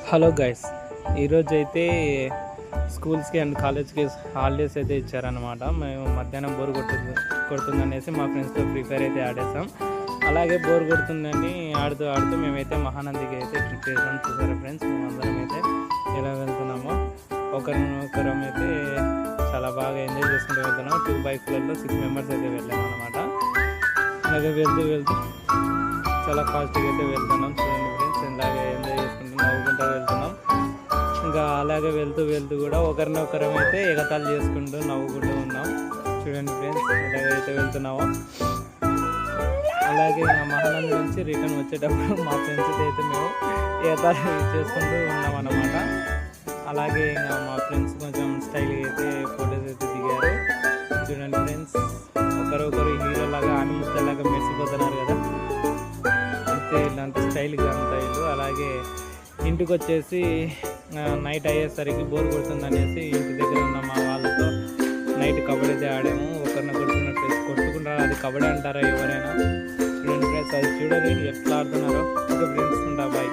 Hello guys, ఈరోజు అయితే స్కూల్స్కి అండ్ కాలేజ్కి హాలిడేస్ అయితే ఇచ్చారనమాట. మేము మధ్యాహ్నం బోర్ కొడుతుందనేసి మా ఫ్రెండ్స్తో ఫ్రీ ఫైర్ అయితే ఆడేసాం. అలాగే బోర్ కొడుతుందని ఆడుతూ మేమైతే మహానందికి అయితే ట్రిప్ చేసాం. చూసారా ఫ్రెండ్స్, మేమందరం అయితే ఎలా వెళ్తున్నామో ఒకరం అయితే చాలా బాగా ఎంజాయ్ చేసుకుంటూ వెళ్తున్నాం. 2 బైక్లలో 6 మెంబర్స్ అయితే వెళ్ళాం అనమాట. అలాగే వెళ్తూ చాలా ఫాస్ట్గా అయితే వెళ్తున్నాం. చూడండి ఫ్రెండ్స్, ఇలాగే ఎంజాయ్ చేసుకుంటూ నవ్వుకుంటూ వెళ్తున్నాం. ఇంకా అలాగే వెళ్తూ కూడా ఒకరినొకరం అయితే ఎగతాళి చేసుకుంటూ నవ్వుకుంటూ ఉన్నాం. చూడండి ఫ్రెండ్స్, ఎలాగైతే వెళ్తున్నామో. అలాగే మహానంది నుంచి రిటర్న్ వచ్చేటప్పుడు మా ఫ్రెండ్స్ అయితే మేము ఎగతాళి చేసుకుంటూ ఉన్నాం అన్నమాట. అలాగే ఇంకా మా ఫ్రెండ్స్ కొంచెం స్టైల్గా అయితే ఫొటోస్ అయితే దిగారు. చూడండి ఫ్రెండ్స్, ఒకరొకరు హీరోలాగా ఆనిముద్దలాగా మెరిసిపోతున్నారు కదా, అంతే ఇలాంటి స్టైల్గా ఉంటాయి. అలాగే ఇంటికి వచ్చేసి నైట్ అయ్యేసరికి బోర్ కొడుతుందనేసి ఇంటి దగ్గర ఉన్న మా వాళ్ళతో నైట్ కబడ్డీ అయితే ఆడాము. ఒకరినొకరు కొట్టుకుంటారు, అది కబడ్డీ అంటారా ఎవరైనా. చూడండి ఫ్రెండ్స్, అది చూడండి ఎట్లా ఆడుతున్నారో. ఓకే ఫ్రెండ్స్, ఉంటా బాయ్.